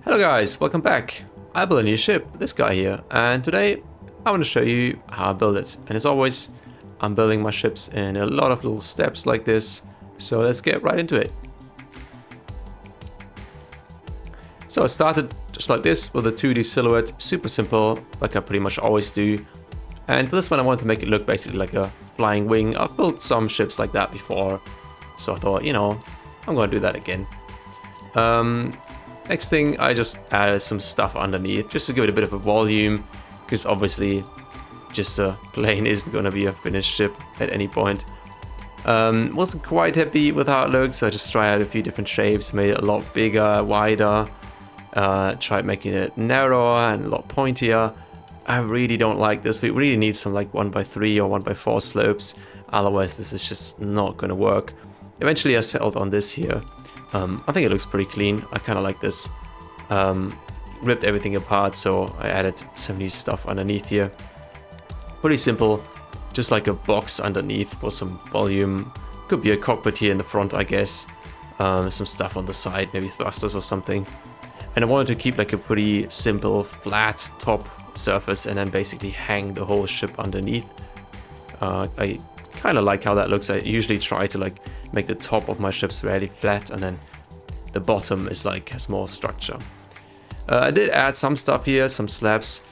Hello guys, welcome back. I built a new ship, this guy here, and today I want to show you how I build it. And as always, I'm building my ships in a lot of little steps like this, so let's get right into it. So I started just like this with a 2D silhouette, super simple, like I pretty much always do. And for this one I wanted to make it look basically like a flying wing. I've built some ships like that before, so I thought, you know, I'm gonna do that again. Next thing, I just added some stuff underneath just to give it a bit of a volume, because obviously just a plane isn't going to be a finished ship at any point. Wasn't quite happy with how it looked, so I just tried out a few different shapes, made it a lot bigger, wider, tried making it narrower and a lot pointier. I really don't like this. We really need some like 1x3 or 1x4 slopes, otherwise this is just not going to work. Eventually I settled on this here. I think it looks pretty clean. I kind of like this. Ripped everything apart, so I added some new stuff underneath here. Pretty simple, just like a box underneath for some volume. Could be a cockpit here in the front, I guess. Some stuff on the side, maybe thrusters or something. And I wanted to keep like a pretty simple flat top surface and then basically hang the whole ship underneath. I kind of like how that looks. I usually try to like make the top of my ships really flat and then the bottom is like has more structure. I did add some stuff here, some slabs.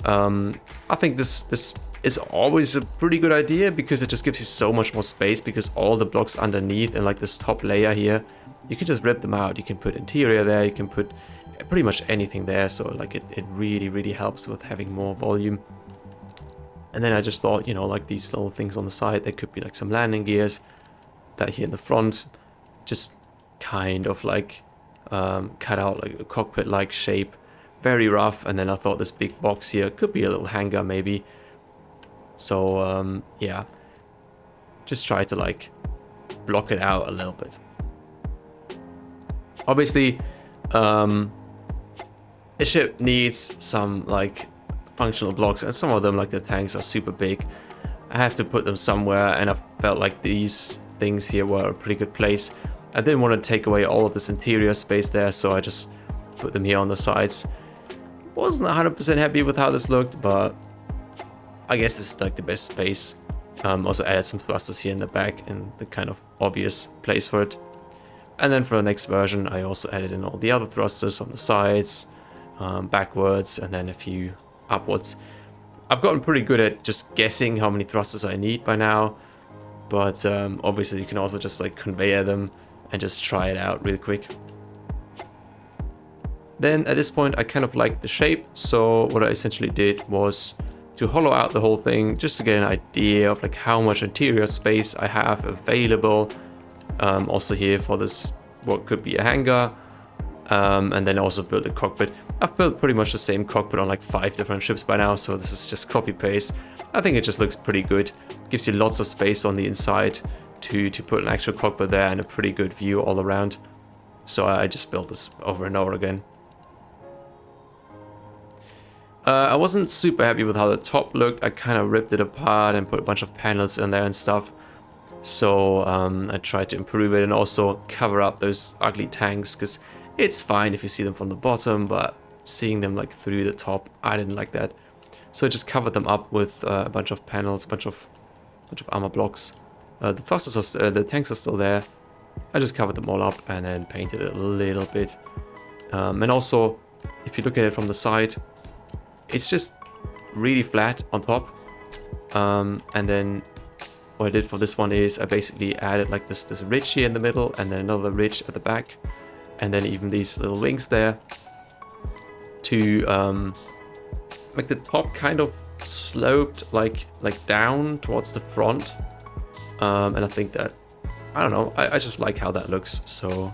I think this is always a pretty good idea because it just gives you so much more space, because all the blocks underneath and like this top layer here, you can just rip them out. You can put interior there, you can put pretty much anything there, so like it really helps with having more volume. And then I just thought, you know, like these little things on the side, there could be like some landing gears. That here in the front, just kind of like cut out like a cockpit-like shape, very rough. And then I thought this big box here could be a little hangar maybe. So yeah, just try to like block it out a little bit. Obviously, a ship needs some like functional blocks, and some of them, like the tanks, are super big. I have to put them somewhere, and I felt like these things here were a pretty good place. I didn't want to take away all of this interior space there, so I just put them here on the sides. Wasn't 100% happy with how this looked, but I guess it's like the best space. Also added some thrusters here in the back in the kind of obvious place for it. And then for the next version I also added in all the other thrusters on the sides, backwards, and then a few upwards. I've gotten pretty good at just guessing how many thrusters I need by now. But obviously you can also just like conveyor them and just try it out real quick. Then at this point I kind of liked the shape, so what I essentially did was to hollow out the whole thing just to get an idea of like how much interior space I have available. Also here for this, what could be a hangar, and then also build a cockpit. I've built pretty much the same cockpit on like 5 different ships by now, so this is just copy paste. I think it just looks pretty good. Gives you lots of space on the inside to put an actual cockpit there and a pretty good view all around. So I just built this over and over again. I wasn't super happy with how the top looked. I kind of ripped it apart and put a bunch of panels in there and stuff. So I tried to improve it and also cover up those ugly tanks, because it's fine if you see them from the bottom, but seeing them like through the top, I didn't like that. So I just covered them up with a bunch of panels, a bunch of armor blocks. The thrusters are, the tanks are still there. I just covered them all up and then painted it a little bit. And also, if you look at it from the side, it's just really flat on top. And then what I did for this one is I basically added like this ridge here in the middle, and then another ridge at the back, and then even these little wings there to make the top kind of sloped like down towards the front. And I think that, I don't know, I just like how that looks. So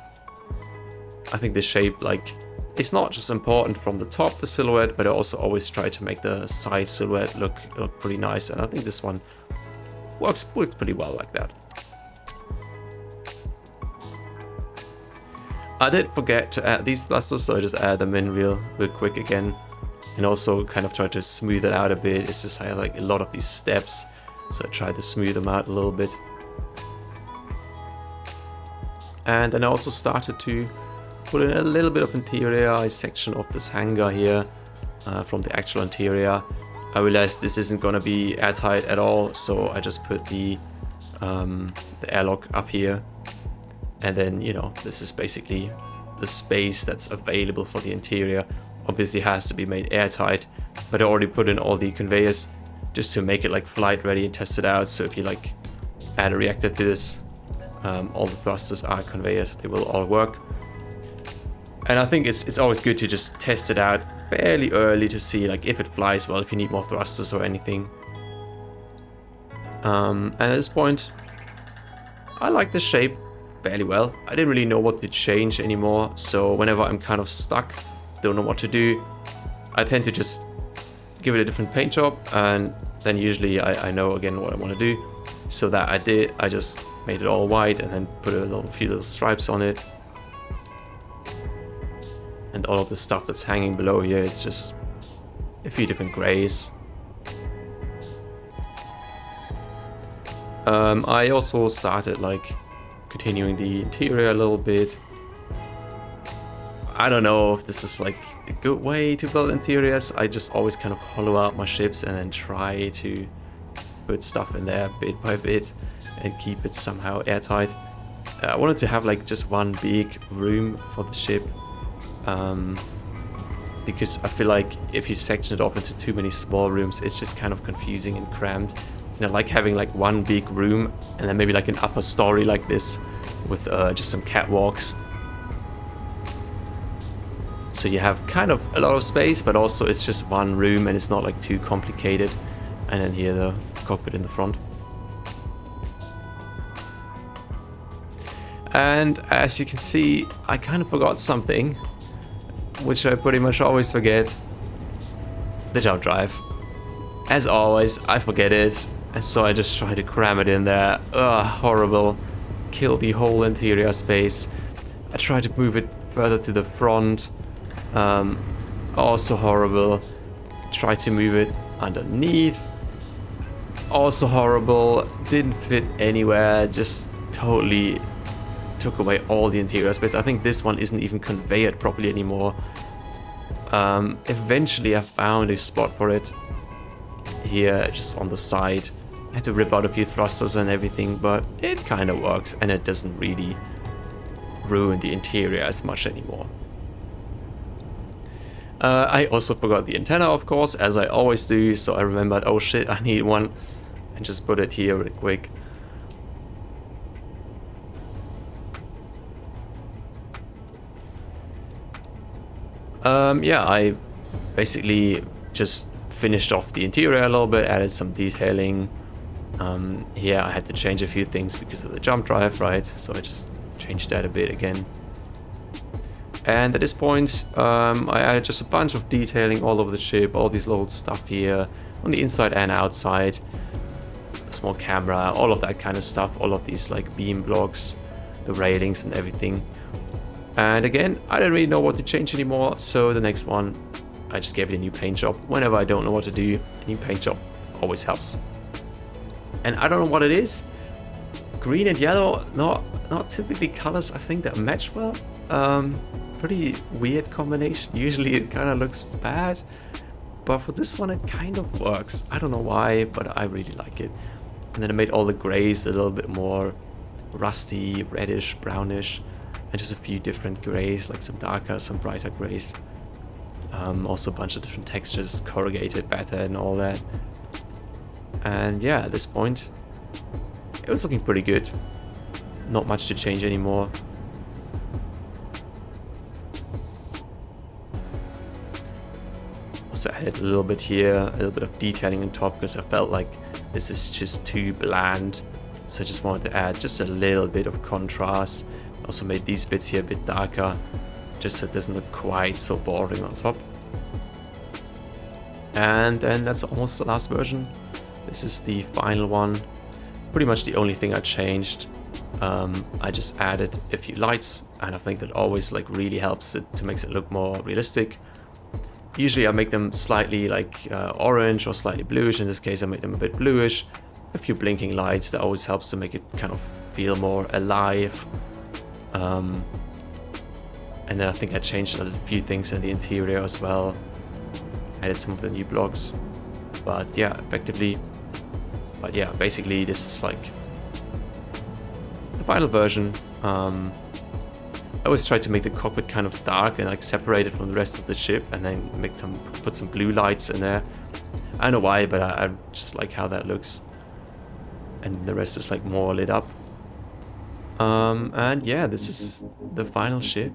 I think the shape, like, it's not just important from the top, the silhouette, but I also always try to make the side silhouette look pretty nice, and I think this one works pretty well like that. I did forget to add these thrusters, so I just add them in real quick again, and also kind of try to smooth it out a bit. It's just like a lot of these steps, so I try to smooth them out a little bit. And then I also started to put in a little bit of interior. I section off this hangar here from the actual interior. I realized this isn't gonna be airtight at all, so I just put the airlock up here. And then, you know, this is basically the space that's available for the interior. Obviously has to be made airtight, but I already put in all the conveyors just to make it like flight ready and test it out. So if you like add a reactor to this, all the thrusters are conveyed, they will all work. And I think it's always good to just test it out fairly early to see like if it flies well, if you need more thrusters or anything. And at this point, I like the shape fairly well. I didn't really know what to change anymore, so whenever I'm kind of stuck, don't know what to do, I tend to just give it a different paint job, and then usually I know again what I want to do. So that I just made it all white and then put a few little stripes on it. And all of the stuff that's hanging below here is just a few different grays. I also started like continuing the interior a little bit. I don't know if this is like a good way to build interiors. I just always kind of hollow out my ships and then try to put stuff in there bit by bit and keep it somehow airtight. I wanted to have like just one big room for the ship, because I feel like if you section it off into too many small rooms, it's just kind of confusing and cramped. You know, like having like one big room and then maybe like an upper story like this with just some catwalks. So you have kind of a lot of space, but also it's just one room and it's not like too complicated. And then here the cockpit in the front. And as you can see, I kind of forgot something, which I pretty much always forget. The jump drive. As always, I forget it, and so I just try to cram it in there. Ugh, horrible. Kill the whole interior space. I try to move it further to the front. Also horrible. Try to move it underneath. Also horrible. Didn't fit anywhere. Just totally took away all the interior space. I think this one isn't even conveyed properly anymore. Eventually I found a spot for it here, just on the side. I had to rip out a few thrusters and everything, but it kind of works and it doesn't really ruin the interior as much anymore. I also forgot the antenna, of course, as I always do, so I remembered, oh shit, I need one, and just put it here really quick. Yeah, I basically just finished off the interior a little bit, added some detailing. Here I had to change a few things because of the jump drive, right? So I just changed that a bit again. And at this point, I added just a bunch of detailing all over the ship, all these little stuff here on the inside and outside. A small camera, all of that kind of stuff, all of these like beam blocks, the railings and everything. And again, I don't really know what to change anymore, so the next one, I just gave it a new paint job. Whenever I don't know what to do, a new paint job always helps. And I don't know what it is. Green and yellow, not typically colors I think that match well. Pretty weird combination. Usually it kind of looks bad, but for this one it kind of works. I don't know why, but I really like it. And then I made all the grays a little bit more rusty, reddish, brownish, and just a few different grays, like some darker, some brighter grays. Also a bunch of different textures, corrugated better and all that. And yeah, at this point it was looking pretty good. Not much to change anymore. Also added a little bit here, a little bit of detailing on top because I felt like this is just too bland. So I just wanted to add just a little bit of contrast. Also made these bits here a bit darker, just so it doesn't look quite so boring on top. And then that's almost the last version. This is the final one. Pretty much the only thing I changed. I just added a few lights, and I think that always like really helps it to make it look more realistic. Usually I make them slightly like orange or slightly bluish. In this case I made them a bit bluish. A few blinking lights, that always helps to make it kind of feel more alive. And then I think I changed a few things in the interior as well. Added some of the new blocks. But yeah, basically this is like the final version. I always try to make the cockpit kind of dark and like separated from the rest of the ship, and then put some blue lights in there. I don't know why, but I just like how that looks. And the rest is like more lit up. And yeah, this is the final ship.